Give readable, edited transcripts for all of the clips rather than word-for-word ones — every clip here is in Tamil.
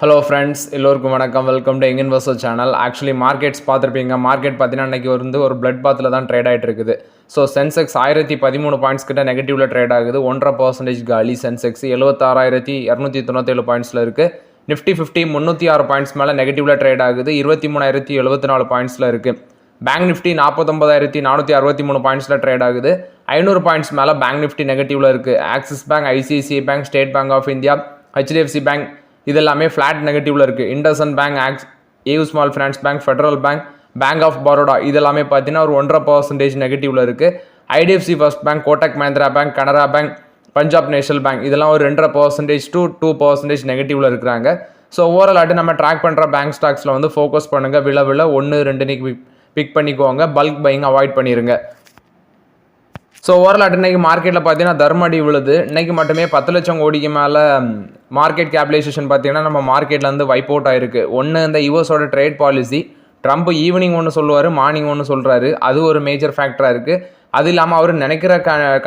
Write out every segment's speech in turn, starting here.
ஹலோ ஃப்ரெண்ட்ஸ், எல்லோருக்கும் வணக்கம். Welcome to young investor channel. Actually markets பார்த்துருப்பீங்க. மார்க்கெட் பார்த்தீங்கன்னா இன்றைக்கி வந்து ஒரு பிளட் பாத்தில் தான் ட்ரேட் ஆகிட்டு இருக்குது. ஸோ சென்செக்ஸ் 1013 பாயிண்ட்ஸ் கிட்ட நெகட்டிவில் ட்ரேட் ஆகுது. 1.5% காலி. சென்செக்ஸ் 76,297 பாயிண்ட்ஸில் இருக்குது. நிஃப்டி 50 306 பாயிண்ட்ஸ் மேலே நெகட்டிவில் ட்ரேட் ஆகுது. 23,074 பாயிண்ட்ஸில் இருக்குது. பேங்க் நிஃப்டி 49,463 பாயிண்ட்ஸில் ட்ரேட் ஆகுது. 500 பாயிண்ட்ஸ் மேலே பேங்க் நிஃப்டி நெகட்டிவில் இருக்குது. Axis Bank, ICICI Bank, State Bank of India, HDFC Bank இதெல்லாமே ஃப்ளாட் நெகட்டிவில் இருக்குது. IndusInd Bank, AU Small Finance Bank, Federal Bank, Bank of Baroda இதெல்லாமே பார்த்தீங்கன்னா ஒரு 1.5% நெகட்டிவில் இருக்குது. IDFC First Bank, Kotak Mahindra Bank, Canara Bank, Punjab National Bank இதெல்லாம் ஒரு 2.5% to 2% நெகட்டிவில் இருக்கிறாங்க. ஸோ ஓவரால் நம்ம ட்ராக் பண்ணுற பேங்க் ஸ்டாக்ஸில் வந்து ஃபோக்கஸ் பண்ணுங்கள். விழ 1-2 பிக் பண்ணிக்கோங்க. பல்க் பையிங் அவாய்ட் பண்ணிடுங்க. ஸோ ஓவரால் இன்றைக்கி மார்க்கெட்டில் பார்த்தீங்கன்னா தர்மடி விழுது. இன்றைக்கி மட்டுமே 10 லட்சம் கோடிக்கு மேலே மார்க்கெட் கேபிடலைசேஷன் பார்த்தீங்கன்னா நம்ம மார்க்கெட்லேருந்து வைப் அவுட் ஆயிருக்கு. ஒன்று இந்த யூஎஸோட ட்ரேட் பாலிசி, ட்ரம்ப் ஈவினிங் ஒன்று சொல்லுவார், மார்னிங் ஒன்று சொல்கிறாரு. அது ஒரு மேஜர் ஃபேக்டராக இருக்குது. அது இல்லாமல் அவர் நினைக்கிற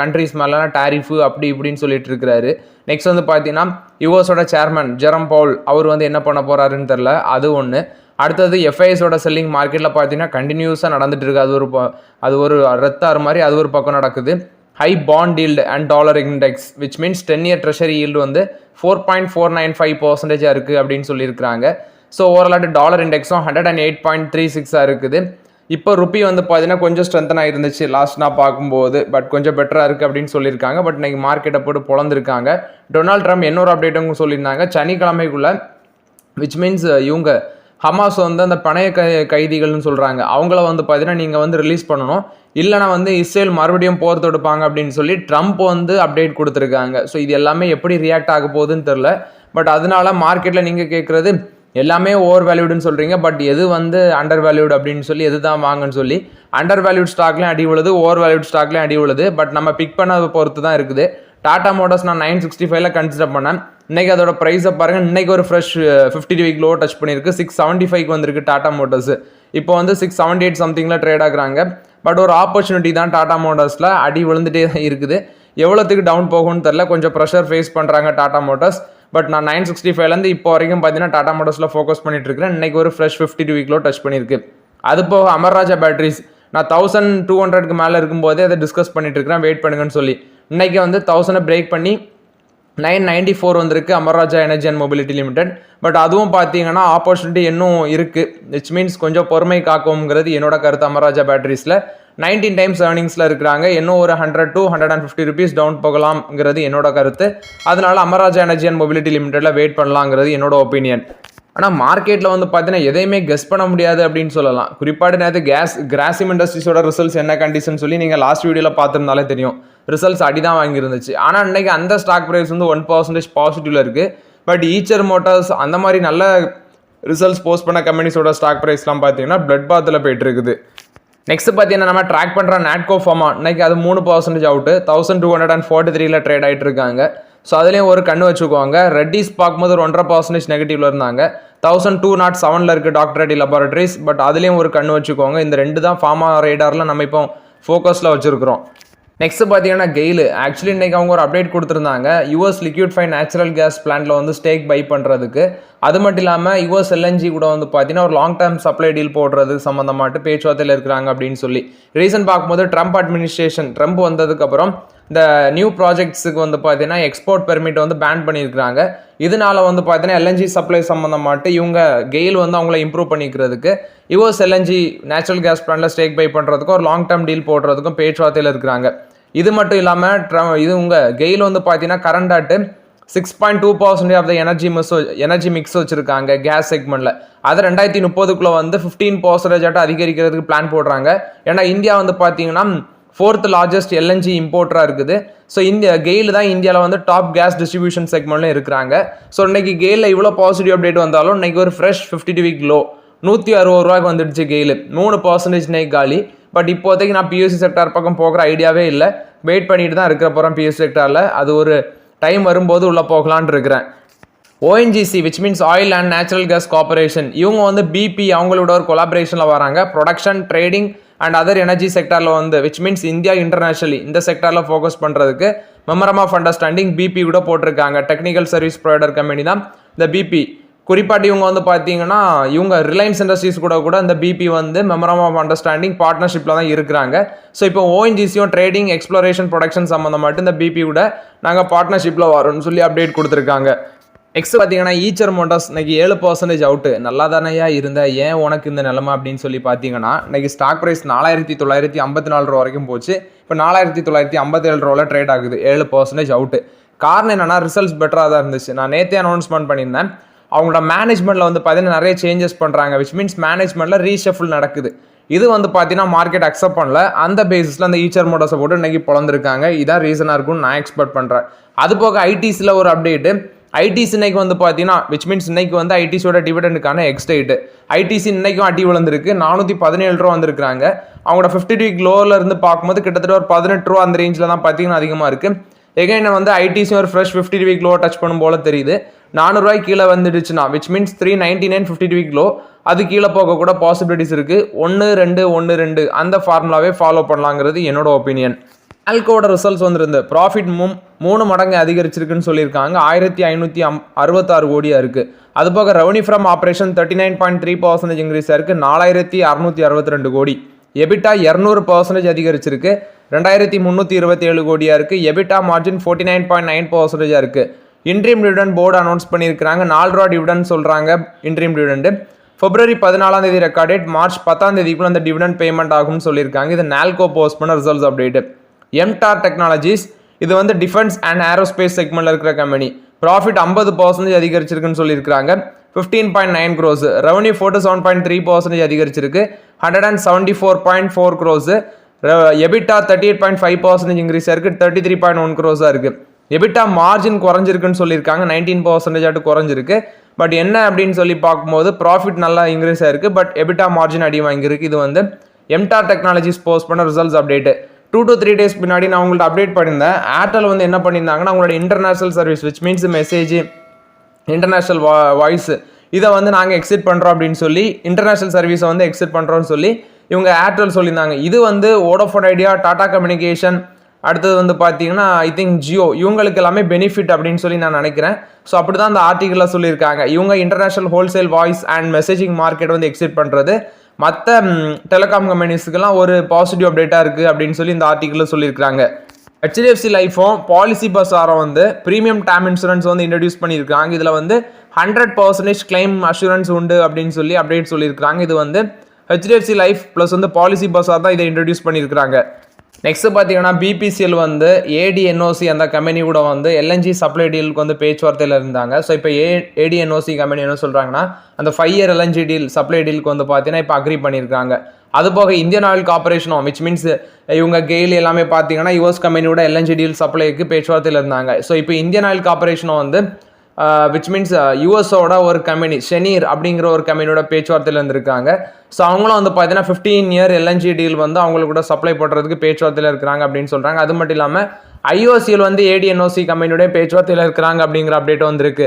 கண்ட்ரிஸ் மேலாம் டேரிஃபு அப்படி இப்படின்னு சொல்லிட்டு இருக்கிறாரு. நெக்ஸ்ட் வந்து பார்த்தீங்கன்னா யூஎஸோட சேர்மன் ஜெரம் பவுல் அவர் வந்து என்ன பண்ண போகிறாருன்னு தெரில. அது ஒன்று. அடுத்தது எஃப்ஐஎஸோட செல்லிங் மார்க்கெட்டில் பார்த்தீங்கன்னா கண்டினியூஸாக நடந்துட்டு இருக்குது. அது ஒரு ரத்தாறு மாதிரி அது ஒரு பக்கம் நடக்குது. High bond yield and dollar index which means 10-year treasury yield வந்து 4.495% இருக்குது அப்படின்னு சொல்லியிருக்கிறாங்க. ஸோ ஓவரால் டாலர் இண்டெக்ஸும் 108.36 இருக்குது. இப்போ ருப்பி வந்து பார்த்தீங்கன்னா கொஞ்சம் ஸ்ட்ரென்த்தனாக இருந்துச்சு லாஸ்ட் நான் பார்க்கும்போது. பட் கொஞ்சம் பெட்டராக இருக்குது அப்படின்னு சொல்லியிருக்காங்க. பட் இன்றைக்கி மார்க்கெட்டை போட்டு பொழந்திருக்காங்க. டொனால்ட் ட்ரம்ப் இன்னொரு அப்டேட்டும் சொல்லியிருந்தாங்க. சனிக்கிழமைக்குள்ளே விச் மீன்ஸ் இவங்க ஹமாஸ் வந்து அந்த பணைய கைதிகள்னு சொல்கிறாங்க. அவங்கள வந்து பார்த்தீங்கன்னா நீங்கள் வந்து ரிலீஸ் பண்ணணும், இல்லைனா வந்து இஸ்ரேல் மறுபடியும் போர் தொடுப்பாங்க அப்படின்னு சொல்லி ட்ரம்ப் வந்து அப்டேட் கொடுத்துருக்காங்க. ஸோ இது எல்லாமே எப்படி ரியாக்ட் ஆக போகுதுன்னு தெரில. பட் அதனால மார்க்கெட்டில் நீங்கள் கேட்குறது எல்லாமே ஓவர் வேல்யூடுன்னு சொல்கிறீங்க. பட் எது வந்து அண்டர் வேல்யூடு அப்படின்னு சொல்லி எது தான் வாங்கன்னு சொல்லி அண்டர் வேல்யூட் ஸ்டாக்லேயும் அடி விழுது, ஓவர் வேல்யூட் ஸ்டாக்லேயும் அடி விழுது. பட் நம்ம பிக் பண்ணதை பொறுத்து தான் இருக்குது. டாடா மோட்டர்ஸ் நான் 965 கன்சிடர் பண்ணேன். இன்றைக்கி அதோட ப்ரைஸை பாருங்கள். இன்றைக்கி ஒரு ஃப்ரெஷ் 50 வீக் லோ டச் பண்ணியிருக்கு. 675 வந்திருக்கு டாடா மோட்டர்ஸ். இப்போ வந்து 678 சம்திங்கில் ட்ரேட் ஆகுறாங்க. பட் ஒரு ஆப்பர்ச்சுனிட்டி தான் டாடா மோட்டர்ஸில். அடி விழுந்துட்டே தான் இருக்குது. எவ்வளோத்துக்கு டவுன் போகும்னு தெரில. கொஞ்சம் ப்ரெஷர் ஃபேஸ் பண்ணுறாங்க டாடா மோட்டர்ஸ். பட் நான் 965 இப்போ வரைக்கும் பார்த்தீங்கன்னா டாடா மோட்டர்ஸில் ஃபோக்கஸ் பண்ணிட்டு இருக்கிறேன். இன்றைக்கி ஒரு ஃப்ரெஷ் 50 வீக் லோ டச் பண்ணியிருக்கு. அது போக அமர்ராஜா பேட்டரிஸ் நான் 1200 மேலே இருக்கும்போதே அதை டிஸ்கஸ் பண்ணிட்டு இருக்கிறேன், வெயிட் பண்ணுங்கன்னு சொல்லி. இன்றைக்கி வந்து 1000 பிரேக் பண்ணி 994 வந்திருக்கு Amara Raja energy and mobility limited. But அதுவும் பார்த்தீங்கன்னா ஆப்பர்ச்சுனிட்டி இன்னும் இருக்குது. விச் மீன்ஸ் கொஞ்சம் பொறுமை காக்கும்ங்கிறது என்னோட கருத்து. அமர்ராஜா பேட்டரிஸில் 19 டைம்ஸ் ஏர்னிங்ஸில் இருக்கிறாங்க. இன்னும் ஒரு 100 to 150 rupees டவுன் போகலாம்ங்கிறது என்னோட கருத்து. அதனால Amara Raja energy and mobility லிமிடெட்டில் wait பண்ணலாங்கிறது என்னோட ஒப்பீனியன். ஆனால் மார்க்கெட்டில் வந்து பார்த்தீங்கன்னா எதையுமே கெஸ் பண்ண முடியாது அப்படின்னு சொல்லலாம். குறிப்பாடு நேரத்து கிராசிம் இண்டஸ்ட்ரீஸோட ரிசல்ட்ஸ் என்ன கண்டிஷன் சொல்லி நீங்கள் லாஸ்ட் வீடியோவில் பார்த்துருந்தாலே தெரியும். ரிசல்ட்ஸ் அடி தான் வாங்கியிருந்துச்சு. ஆனால் இன்றைக்கி அந்த ஸ்டாக் ப்ரைஸ் வந்து 1% பாசிட்டிவில் இருக்குது. பட் ஈச்சர் மோட்டார்ஸ் அந்த மாதிரி நல்ல ரிசல்ட்ஸ் போஸ்ட் பண்ண கம்பெனிஸோட ஸ்டாக் ப்ரைஸ்லாம் பார்த்தீங்கன்னா பிளட் பாத்தில் போயிட்டு இருக்குது. நெக்ஸ்ட் பார்த்தீங்கன்னா நம்ம ட்ராக் பண்ணுற நாட்கோ ஃபார்மா இன்றைக்கி அது 3% அவுட்டு 1243 ட்ரேட் ஆகிட்டு இருக்காங்க. ஸோ அதுலேயும் ஒரு கண்ணு வச்சுக்குவாங்க. ரெட்டிஸ் பார்க்கும்போது ஒரு 1.5% நெகட்டிவ்ல இருந்தாங்க. 1207 இருக்குது டாக்டர் ரெட்டி லெபார்டரிஸ். பட் அதுலேயும் ஒரு கண்ணு வச்சுக்கோங்க. இந்த 2 தான் ஃபார்மா ரேடாரில் நம்ம இப்போ ஃபோக்கஸில் வச்சுருக்கிறோம். நெக்ஸ்ட் பார்த்தீங்கன்னா கெயில். ஆக்சுவலி இன்றைக்கி அவங்க ஒரு அப்டேட் கொடுத்துருந்தாங்க. யூஎஸ் லிக்விஃபை நேச்சுரல் கேஸ் பிளான்ட்டில் வந்து ஸ்டேக் பை பண்ணுறதுக்கு. அது மட்டும் இல்லாமல் யூஎஸ் எல்என்ஜி கூட வந்து பார்த்தீங்கன்னா ஒரு லாங் டேர்ம் சப்ளை டீல் போடுறது சம்மந்தமாட்டு பேச்சுவார்த்தையில் இருக்கிறாங்க அப்படின்னு சொல்லி ரீசன் பார்க்கும்போது ட்ரம்ப் வந்ததுக்கப்புறம் இந்த நியூ ப்ராஜெக்ட்ஸுக்கு வந்து பார்த்தீங்கன்னா எக்ஸ்போர்ட் பெர்மிட் வந்து பேன் பண்ணியிருக்கிறாங்க. இதனால வந்து பார்த்தீங்கன்னா எல்என்ஜி சப்ளை சம்மந்தமாட்டு இவங்க கெயில் வந்து அவங்கள இம்ப்ரூவ் பண்ணிக்கிறதுக்கு யூஎஸ் எல்என்ஜி நேச்சுரல் கேஸ் பிளான்ட்டில் ஸ்டேக் பை பண்ணுறதுக்கும் ஒரு லாங் டேர்ம் டீல் போடுறதுக்கும் பேச்சுவார்த்தையில் இருக்கிறாங்க. இது மட்டும் இல்லாமல் இது உங்கள் கெயில் வந்து பார்த்தீங்கன்னா கரண்டாட்டு 6.2% ஆஃப் த எனர்ஜி மிக்ஸ் வச்சுருக்காங்க கேஸ் செக்மெண்ட்டில். அதை 2030 வந்து 15% அதிகரிக்கிறதுக்கு பிளான் போடுறாங்க. ஏன்னா இந்தியா வந்து பார்த்தீங்கன்னா 4th largest LNG இம்போர்ட்டராக இருக்குது. ஸோ கெயில் தான் இந்தியாவில் வந்து டாப் கேஸ் டிஸ்ட்ரிபியூஷன் செக்மெண்ட்லையும் இருக்கிறாங்க. ஸோ இன்றைக்கி கெயிலில் இவ்வளோ பாசிட்டிவ் அப்டேட் வந்தாலும் இன்றைக்கி ஒரு ஃப்ரெஷ் 50 வீக் லோ 160 ரூபாய்க்கு வந்துடுச்சு கெயில். 3% இன்னைக்கு காலி. பட் இப்போதைக்கு நான் பிஎஸ்சி செக்டார் பக்கம் போகிற ஐடியாவே இல்லை. வெயிட் பண்ணிட்டு தான் இருக்கிற போகிறேன் பிஎஸ்சி செக்டாரில். அது ஒரு டைம் வரும்போது உள்ளே போகலான் இருக்கிறேன். ONGC which means oil and natural gas corporation இவங்க வந்து பிபி அவங்களோட ஒரு கொலாபரேஷனில் வராங்க. Production, trading and other energy செக்டாரில் வந்து விச் மீன்ஸ் இந்தியா இன்டர்நேஷனலி இந்த செக்டாரில் ஃபோக்கஸ் பண்ணுறதுக்கு மெமரம் ஆஃப் அண்டர்ஸ்டாண்டிங் பிபி கூட போட்டிருக்காங்க. டெக்னிக்கல் சர்வீஸ் ப்ரொவைடர் கம்பெனி தான் இந்த பிபி. குறிப்பாட்டி இவங்க வந்து பார்த்தீங்கன்னா இவங்க ரிலையன்ஸ் இண்டஸ்ட்ரீஸ் கூட இந்த பிபி வந்து மெமரம் ஆஃப் அண்டர்ஸ்டாண்டிங் பார்ட்னர்ஷிப்பில் தான் இருக்கிறாங்க. ஸோ இப்போ ஓஎன்ஜிசியும் ட்ரேடிங் எக்ஸ்ப்ளோரேஷன் ப்ரொடக்ஷன் சம்மந்தமாட்டு இந்த பிபி கூட நாங்கள் பார்ட்னர்ஷிப்பில் வரோம்னு சொல்லி அப்டேட் கொடுத்துருக்காங்க. நெக்ஸ்ட் பார்த்தீங்கன்னா ஈச்சர் மோட்டார்ஸ் இன்னைக்கு 7% அவுட்டு. நல்லா தானையா இருந்த ஏன் உனக்கு இந்த நிலமை அப்படின்னு சொல்லி பார்த்தீங்கன்னா இன்னைக்கு ஸ்டாக் ப்ரைஸ் 4954 ரூபா வரைக்கும் போச்சு. இப்போ 4957 ரூபாவில் ட்ரேட் ஆகுது. 7% அவுட்டு. காரணம் என்னன்னா ரிசல்ட்ஸ் பெட்டராக தான் இருந்துச்சு. நான் நேற்றே அனௌன்ஸ்மெண்ட் பண்ணியிருந்தேன். அவங்களோட மேனேஜ்மெண்ட்டில் வந்து பார்த்தீங்கன்னா நிறைய சேஞ்சஸ் பண்ணுறாங்க. விச் மீன்ஸ் மேனேஜ்மெண்ட்டில் ரீஷஃபில் நடக்குது. இது வந்து பார்த்தீங்கன்னா மார்க்கெட் அக்செப்ட் பண்ணல. அந்த பேசிஸில் அந்த ஈச்சர் மோட்டார்ஸை போட்டு இன்னைக்கு பிளந்துருக்காங்க. இதான் ரீசனாக இருக்கும்னு நான் எக்ஸ்பெக்ட் பண்ணுறேன். அது போக ஐடிஸில் ஒரு அப்டேட்டு. ஐடிசி இன்னைக்கு வந்து பார்த்தீங்கன்னா விச் மீன்ஸ் இன்னைக்கு வந்து ஐடிசியோட டிவிடெண்டுக்கான எக்ஸ்டேட். ஐடிசி இன்னைக்கும் அடி விழுந்திருக்கு. 417 ரூபா வந்திருக்காங்க. அவங்களோட 50 வீக் லோவில் இருந்து பார்க்கும்போது கிட்டத்தட்ட ஒரு 18 ரூபா அந்த ரேஞ்சில் தான் பார்த்தீங்கன்னா அதிகமாக இருக்குது. எகைன் வந்து ஐடிசி ஒரு ஃப்ரெஷ் 50 வீக் லோ டச் பண்ணும் போல தெரியுது. 400 ரூபாய்க்கு கீழே வந்துடுச்சுன்னா விச் மீன்ஸ் 399 50 வீக் லோ அது கீழே போக கூட பாசிபிலிட்டிஸ் இருக்குது. 1-2-1-2 அந்த ஃபார்முலாவே ஃபாலோ பண்ணலாங்கிறது என்னோட ஒப்பீனியன். ஆல்கோட ரிசல்ட்ஸ் வந்துருந்து ப்ராஃபிட் 3 மடங்கு அதிகரிச்சிருக்குன்னு சொல்லியிருக்காங்க. 1566 கோடியாக இருக்குது. அது போக ரெவன்யூ ஃப்ரம் ஆப்ரேஷன் 39.3% இன்க்ரீஸ் ஆயிருக்கு. 4662 கோடி. எபிட்டா 200% அதிகரிச்சிருக்கு. 2327 கோடியாக இருக்குது. எபிட்டா மார்ஜின் 49.9% இருக்குது. இன்ட்ரீம் டிவிடெண்ட் போர்டு அனௌன்ஸ் பண்ணியிருக்காங்க. 4 ரூபா டிவிடெண்ட் சொல்கிறாங்க. Interim dividend February 14 record date. March 10 அந்த டிவிடெண்ட் பேமெண்ட் ஆகும்னு சொல்லியிருக்காங்க. இது நால்கோ போஸ்ட் பண்ண ரிசல்ட்ஸ் அப்டேட். எம்டார் டெக்னாலஜிஸ் இது வந்து டிஃபென்ஸ் அண்ட் ஏரோஸ்பேஸ் செக்மெண்ட்ல இருக்கிற கம்பெனி. ப்ராஃபிட் 50% அதிகரிச்சிருக்குன்னு சொல்லியிருக்காங்க. 15.9 crores. ரெவன்யூ 47.3% அதிகரிச்சிருக்கு. 174.4 crores. எபிட்டா 38.5% இன்க்ரீஸ் ஆயிருக்கு. 33.1 crores இருக்கு. எபிட்டா மார்ஜின் குறைஞ்சிருக்குன்னு சொல்லியிருக்காங்க. 19% குறைஞ்சிருக்கு. பட் என்ன அப்படின்னு சொல்லி பார்க்கும்போது ப்ராஃபிட் நல்லா இன்க்ரீஸ் ஆயிருக்கு. பட் எபிட்டா மார்ஜின் அடி வாங்கியிருக்கு. இது வந்து எம்டார் டெக்னாலஜிஸ் போஸ்ட் பண்ண ரிசல்ட்ஸ் அப்டேட். 2 to 3 days பின்னாடி நான் உங்கள்ட்ட அப்டேட் பண்ணியிருந்தேன். ஏர்டெல் வந்து என்ன பண்ணியிருந்தாங்கன்னா அவங்களோட international service which means message international voice இதை வந்து நாங்கள் எக்ஸிட் பண்ணுறோம் அப்படின்னு சொல்லி இன்டர்நேஷனல் சர்வீஸை வந்து எக்ஸிட் பண்ணுறோம்னு சொல்லி இவங்க ஏர்டெல் சொல்லியிருந்தாங்க. இது வந்து வோடஃபோன் ஐடியா, டாடா கம்யூனிகேஷன், அடுத்தது வந்து பார்த்தீங்கன்னா ஐ திங்க் ஜியோ, இவங்களுக்கு எல்லாமே பெனிஃபிட் அப்படின்னு சொல்லி நான் நினைக்கிறேன். ஸோ அப்படி தான் அந்த ஆர்டிக்கலில் சொல்லியிருக்காங்க. இவங்க international wholesale voice and messaging market வந்து எக்ஸிட் பண்ணுறது மற்ற டெலிகாம் கம்பெனிஸ்க்குலாம் ஒரு பாசிட்டிவ் அப்டேட்டாக இருக்குது அப்படின்னு சொல்லி இந்த ஆர்டிக்கலில் சொல்லியிருக்காங்க. HDFC லைஃபும் பாலிசி பஸாரும் வந்து ப்ரீமியம் டேம் இன்சூரன்ஸ் வந்து இன்ட்ரடியூஸ் பண்ணியிருக்காங்க. இதில் வந்து 100% கிளைம் அஷூரன்ஸ் உண்டு அப்படின்னு சொல்லி அப்டேட் சொல்லியிருக்காங்க. இது வந்து HDFC லைஃப் ப்ளஸ் வந்து பாலிசி பஸார் தான் இதை இன்ட்ரடியூஸ் பண்ணியிருக்காங்க. நெக்ஸ்ட் பார்த்தீங்கன்னா BPCL வந்து ADNOC அந்த கம்பெனி கூட வந்து LNG சப்ளை டீலுக்கு வந்து பேச்சுவார்த்தையில் இருந்தாங்க. ஸோ இப்போ ADNOC கம்பெனி என்ன சொல்கிறாங்கன்னா அந்த 5 year LNG டீல் சப்ளை டீலுக்கு வந்து பார்த்தீங்கன்னா இப்போ அக்ரி பண்ணியிருக்காங்க. அது போக இந்தியன் ஆயில் கார்பரேஷனும் விச் மீன்ஸ் இவங்க கெயில் எல்லாமே பார்த்தீங்கன்னா US கம்பெனியோட LNG டீல் சப்ளைக்கு பேச்சுவார்த்தையில் இருந்தாங்க. ஸோ இப்போ இந்தியன் ஆயில் கார்பரேஷனும் வந்து விச் மீன்ஸ் யூஎஸோட ஒரு கம்பெனி ஷெனீர் அப்படிங்கிற ஒரு கம்பெனியோட பேச்சுவார்த்தையில் இருந்திருக்காங்க. ஸோ அவங்களும் வந்து பார்த்தீங்கன்னா 15 year LNG டீல் வந்து அவங்களுக்கு கூட சப்ளை பண்ணுறதுக்கு பேச்சுவார்த்தையில் இருக்கிறாங்க அப்படின்னு சொல்கிறாங்க. அது மட்டும் இல்லாமல் IOCL வந்து ADNOC கம்பெனியோட பேச்சுவார்த்தையில் இருக்கிறாங்க அப்படிங்கிற அப்டேட் வந்திருக்கு.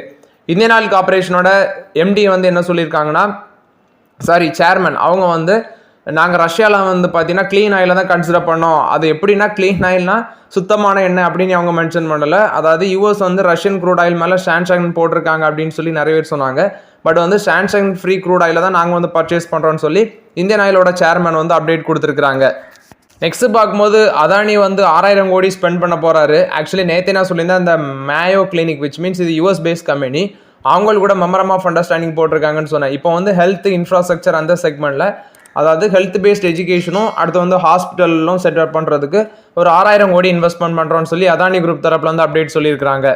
இந்தியன் ஆயில் கார்பரேஷனோட MD வந்து என்ன சொல்லியிருக்காங்கன்னா சேர்மன் அவங்க வந்து நாங்கள் ரஷ்யாவில் வந்து பார்த்தீங்கன்னா க்ளீன் ஆயிலை தான் கன்சிடர் பண்ணோம். அது எப்படின்னா க்ளீன் ஆயில்னா சுத்தமான எண்ணெய் அப்படின்னு அவங்க மென்ஷன் பண்ணலை. அதாவது யூஎஸ் வந்து ரஷ்யன் க்ரூட் ஆயில் மேலே சான்ஷன் போட்டிருக்காங்க அப்படின்னு சொல்லி நிறைய பேர் சொன்னாங்க. பட் வந்து சான்ஷன் ஃப்ரீ க்ரூட் ஆயிலை தான் நாங்கள் வந்து பர்ச்சேஸ் பண்ணுறோன்னு சொல்லி இந்தியன் ஆயிலோட சேர்மன் வந்து அப்டேட் கொடுத்துருக்காங்க. நெக்ஸ்ட் பார்க்கும்போது அதானி வந்து 6000 கோடி ஸ்பெண்ட் பண்ண போகிறாரு. ஆக்சுவலி நேற்று நான் சொல்லியிருந்தேன் அந்த மேயோ கிளினிக் விச் மீன்ஸ் இது US பேஸ்ட் கம்பெனி அவங்களுக்கு கூட மெமரம் ஆஃப் அண்டர்ஸ்டாண்டிங் போட்டிருக்காங்கன்னு சொன்னேன். இப்போ வந்து ஹெல்த் இன்ஃப்ராஸ்ட்ரக்சர் அந்த செக்மெண்ட்டில் அதாவது ஹெல்த் பேஸ்ட் எஜுகேஷனும் அடுத்து வந்து ஹாஸ்பிட்டலும் செட்டப் பண்ணுறதுக்கு ஒரு 6000 கோடி இன்வெஸ்ட்மெண்ட் பண்ணுறோன்னு சொல்லி அதானி குரூப் தரப்பில் வந்து அப்டேட் சொல்லியிருக்காங்க.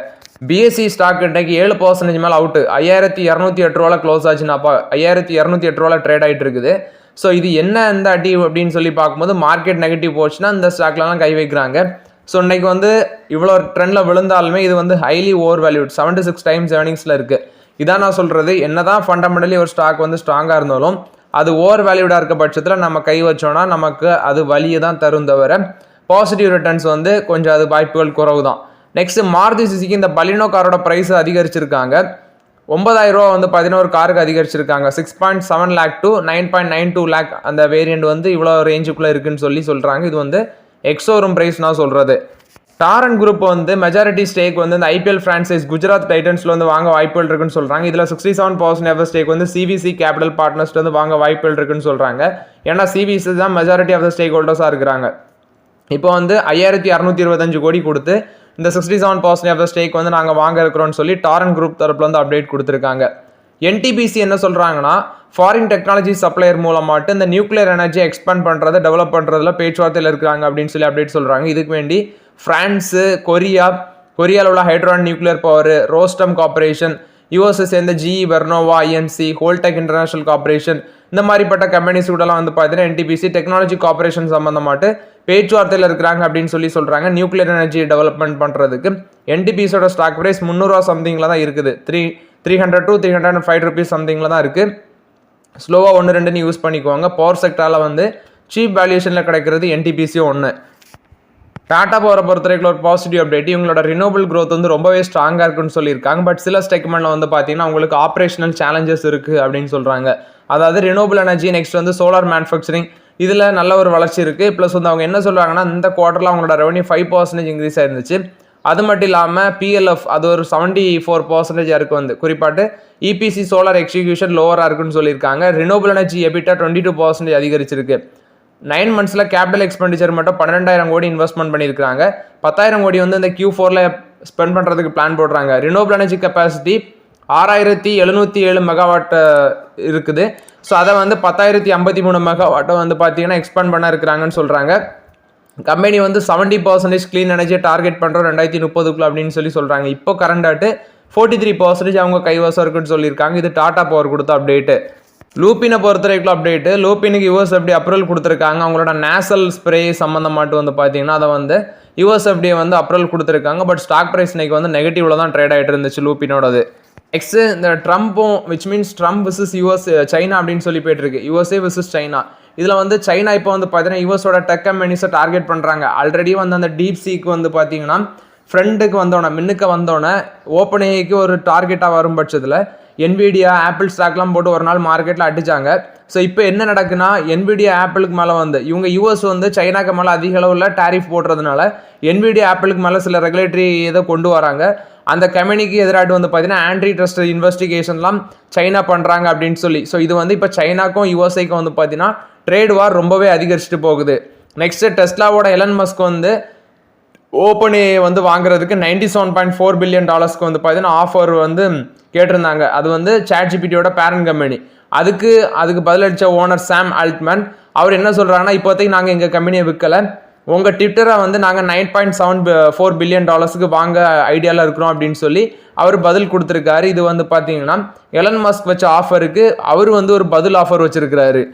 BSE ஸ்டாக் இன்றைக்கு 7% மேலே அவுட்டு. 5208 ரூபாவில் க்ளோஸ் ஆச்சுனாப்பா. 5208 ரூபாவில் ட்ரேட் ஆகிட்டு இருக்குது. ஸோ இது என்ன இந்த அடி அப்படின்னு சொல்லி பார்க்கும்போது மார்க்கெட் நெகட்டிவ் போச்சுன்னா இந்த ஸ்டாக்லாம் கை வைக்கிறாங்க. ஸோ இன்னைக்கு வந்து இவ்வளோ ட்ரெண்டில் விழுந்தாலுமே இது வந்து ஹைலி ஓவர் வேல்யூட் 76 times ஏர்னிங்ஸில் இருக்குது. இதான் நான் சொல்கிறது, என்ன தான் ஃபண்டமெண்டலி ஒரு ஸ்டாக் வந்து ஸ்ட்ராங்காக இருந்தாலும் அது ஓவர் வேல்யூடாக இருக்க பட்சத்தில் நம்ம கை வச்சோன்னா நமக்கு அது வலியை தான் தரும் தவிர பாசிட்டிவ் ரிட்டர்ன்ஸ் வந்து கொஞ்சம் அது வாய்ப்புகள் குறவு தான். நெக்ஸ்ட் மாருதி சுசுகி இந்த பலினோ காரோட ப்ரைஸ் அதிகரிச்சிருக்காங்க. 9000 ரூபா வந்து 11 காருக்கு அதிகரிச்சிருக்காங்க. 6.7 lakh to 9.92 lakh அந்த வேரியண்ட் வந்து இவ்வளோ ரேஞ்சுக்குள்ளே இருக்குன்னு சொல்கிறாங்க. இது வந்து எக்ஸோரூம் ப்ரைஸ் நான் சொல்கிறது. டாரன் குரூப் வந்து மெஜாரிட்டி ஸ்டேக் வந்து இந்த ஐபிஎல் ஃப்ரான்சைஸ் குஜராத் டைட்டன்ஸ்ல வந்து வாங்க வாய்ப்புகள் இருக்குன்னு சொல்றாங்க. இதுல 67% ஸ்டேக் வந்து சிவிசி கேபிட்டல் பார்ட்னர்ஸ்ல வந்து வாங்க வாய்ப்புகள் இருக்குன்னு சொல்றாங்க. ஏன்னா சிவிசி தான் மெஜாரிட்டி ஆஃப் த ஸ்டேக் ஹோல்டர்ஸா இருக்கிறாங்க. இப்போ வந்து 5625 கோடி கொடுத்து இந்த 67% ஆஃப் த ஸ்டேக் வந்து நாங்கள் வாங்க இருக்கிறோம்னு சொல்லி டாரன் குரூப் தரப்புல வந்து அப்டேட் கொடுத்துருக்காங்க. என்டிபிசி என்ன சொல்றாங்கன்னா ஃபாரின் டெக்னாலஜி சப்ளையர் மூலமாட்டு இந்த நியூக்ளியர் எனர்ஜி எக்ஸ்பேண்ட் பண்றதை டெவலப் பண்றதுல பேச்சுவார்த்தையில் இருக்கிறாங்க அப்படின்னு சொல்லி அப்டேட் சொல்றாங்க. இதுக்கு வேண்டி பிரான்ஸு, கொரியாவில் உள்ள ஹைட்ரான் நியூக்ளியர் பவர், ரோஸ்டம் கார்பரேஷன், யூஎஸ்ஐ சேர்ந்த ஜிஇ, வெர்னோவா, ஐஎன்சி, ஹோல்டெக் இன்டர்நேஷனல் கார்பரேஷன் இந்த மாதிரிப்பட்ட கம்பெனிஸ் கூடலாம் வந்து பார்த்தீங்கன்னா என்டிபிசி டெக்னாலஜி கார்பரேஷன் சம்பந்தமாட்டு பேச்சுவார்த்தையில் இருக்கிறாங்க அப்படின்னு சொல்லி சொல்றாங்க. நியூக்ளியர் எனர்ஜி டெவலப்மெண்ட் பண்றதுக்கு என்டிபிசியோட ஸ்டாக் பிரைஸ் 300 சம்திங்ல தான் இருக்குது. 300 to 305 rupees சம்திங்ல தான் இருக்கு. ஸ்லோவா 1-2 யூஸ் பண்ணிக்குவாங்க. பவர் செக்டாரில் வந்து சீப் வேல்யூஷனில் கிடைக்கிறது என்டிபிசி ஒன்று. டாடா பவரை பொறுத்த வரைக்கும் ஒரு பாசிட்டிவ் அப்டேட், இவங்களோட ரினோபிள் க்ரோத் வந்து ரொம்பவே ஸ்ட்ராங்காக இருக்குன்னு சொல்லியிருக்காங்க. பட் சில ஸ்டெக்மெண்ட்ல வந்து பார்த்தீங்கன்னா உங்களுக்கு ஆப்ரேஷனல் சேலஞ்சஸ் இருக்குது அப்படின்னு சொல்கிறாங்க. அதாவது ரினோபிள் எனர்ஜி, நெக்ஸ்ட் வந்து சோலார் மேனுஃபேக்சரிங், இதில் நல்ல ஒரு வளர்ச்சி இருக்குது. ப்ளஸ் வந்து அவங்க என்ன சொல்கிறாங்கன்னா இந்த குவார்ட்டரில் அவங்களோட ரெவன்யூ 5% இன்க்ரீஸ் ஆயிருந்துச்சு. அது மட்டும் இல்லாமல் பிஎல்எஃப் அது ஒரு 74% இருக்குது வந்து குறிப்பாட்டு இபிசி சோலார் எக்ஸிக்யூஷன் லோவராக இருக்குன்னு சொல்லியிருக்காங்க. ரினோபிள் எனர்ஜி எபிட்டா 22% அதிகரிச்சிருக்கு. 9 monthsல கேபிட்டல் எக்ஸ்பெண்டிச்சர் மட்டும் 12,000 கோடி இன்வெஸ்ட்மெண்ட் பண்ணியிருக்காங்க. 10,000 கோடி வந்து இந்த Q4ல ஸ்பெண்ட் பண்ணுறதுக்கு பிளான் போடுறாங்க. ரினோபிள் எனர்ஜி கெப்பாசிட்டி 6707 மெகாவாட் இருக்குது. ஸோ அதை வந்து 10,053 மெகாவாட்டை வந்து பார்த்தீங்கன்னா எக்ஸ்பேண்ட் பண்ண இருக்கிறாங்கன்னு சொல்கிறாங்க. கம்பெனி வந்து 70% க்ளீன் எனர்ஜியை டார்கெட் பண்ணுறோம் 2030 அப்படின்னு சொல்லி சொல்கிறாங்க. இப்போ கரண்டாட்டு 43% அவங்க கைவசம் இருக்குன்னு சொல்லியிருக்காங்க. இது டாடா பவர் கொடுத்த அப்டேட்டு. லூப்பினை பொறுத்த வரைக்கும் அப்டேட்டு, லூப்பினுக்கு யூஎஸ்எஃப்டி அப்ரூவல் கொடுத்துருக்காங்க. அவங்களோட நேசல் ஸ்ப்ரே சம்மந்தமாட்டு வந்து பார்த்தீங்கன்னா அதை வந்து யூஎஸ்எஃப்டி வந்து அப்ரூவல் கொடுத்துருக்காங்க. பட் ஸ்டாக் ப்ரைஸ் இன்னைக்கு வந்து நெகட்டிவ்ல தான் ட்ரேட் ஆகிட்டு இருந்துச்சு லூப்பினோடது. நெக்ஸ்ட் இந்த ட்ரம்ப்பும் which means Trump versus US China அப்படின்னு சொல்லி போயிட்டு இருக்கு. USA versus China. இதில் வந்து சைனா இப்போ வந்து பார்த்தீங்கன்னா யூஎஸோட டெக் கம்பெனிஸை டார்கெட் பண்ணுறாங்க. ஆல்ரெடி வந்து அந்த டீப் சீக்கு வந்து பார்த்தீங்கன்னா ஃப்ரெண்டுக்கு வந்தோடனே மின்னுக்கு வந்தோடனே ஓப்பன் ஏஐக்கு ஒரு டார்கெட்டாக வரும் பட்சத்தில் என்விடியா, ஆப்பிள் ஸ்டாக்லாம் போட்டு ஒரு நாள் மார்க்கெட்டில் அடித்தாங்க. ஸோ இப்போ என்ன நடக்குன்னா என்விடியா ஆப்பிளுக்கு மேலே வந்து இவங்க யூஎஸ் வந்து சைனாக்கு மேலே அதிக அளவில் டேரிஃப் போடுறதுனால என்விடியா ஆப்பிளுக்கு மேலே சில ரெகுலேட்டரி இதை கொண்டு வராங்க. அந்த கம்பெனிக்கு எதிராட்டு வந்து பார்த்தீங்கன்னா ஆன்டி ட்ரஸ்ட் இன்வெஸ்டிகேஷன்லாம் சைனா பண்ணுறாங்க அப்படின்னு சொல்லி. ஸோ இது வந்து இப்போ சைனாக்கும் யூஎஸ்ஐக்கும் வந்து பார்த்தீங்கன்னா ட்ரேட் வார் ரொம்பவே அதிகரிச்சுட்டு போகுது. நெக்ஸ்ட் டெஸ்லாவோட எலன் மஸ்க் வந்து ஓப்பன் ஏஐ வந்து வாங்குறதுக்கு $97.4 billion வந்து பார்த்தீங்கன்னா ஆஃபர் வந்து கேட்டிருந்தாங்க. அது வந்து ChatGPTயோட பேரண்ட் கம்பெனி. அதுக்கு பதிலளித்த ஓனர் சாம் ஆல்ட்மேன் அவர் என்ன சொல்கிறாங்கன்னா இப்போதைக்கு நாங்கள் எங்கள் கம்பெனியை விற்கலை, உங்கள் ட்விட்டரை வந்து நாங்கள் $9.74 billion வாங்க ஐடியாவில் இருக்கிறோம் அப்படின்னு சொல்லி அவர் பதில் கொடுத்துருக்காரு. இது வந்து பார்த்தீங்கன்னா எலன் மஸ்க் வச்ச ஆஃபருக்கு அவர் வந்து ஒரு பதில் ஆஃபர் வச்சிருக்கிறாரு.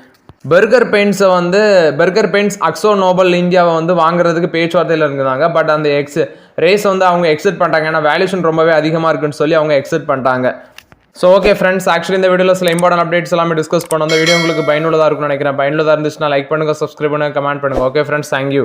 பர்கர் பெயிண்ட்ஸ் அக்ஸோ நோபல் இந்தியாவை வந்து வாங்குறதுக்கு பேச்சுவார்த்தையில் இருந்தாங்க. பட் அந்த ரேஸ் வந்து அவங்க எக்ஸிட் பண்ணிட்டாங்க. ஏன்னா வேல்யூஷன் ரொம்பவே அதிகமாக இருக்குன்னு சொல்லி அவங்க எக்ஸிட் பண்ணிட்டாங்க. ஸோ ஓகே ஃப்ரெண்ட்ஸ், ஆக்சுவலி இந்த வீடியோவில் சில இம்பார்ட்டன்ட் அப்டேட்ஸ் எல்லாமே டிஸ்கஸ் பண்ணோம். இந்த வீடியோ உங்களுக்கு பயனுள்ளதாக இருக்கும்னு நினைக்கிறேன். பயனுள்ளதாக இருந்துச்சுன்னா லைக் பண்ணுங்கள், சப்ஸ்கிரைப் பண்ணுங்கள், கமெண்ட் பண்ணுங்கள். Okay friends, thank you.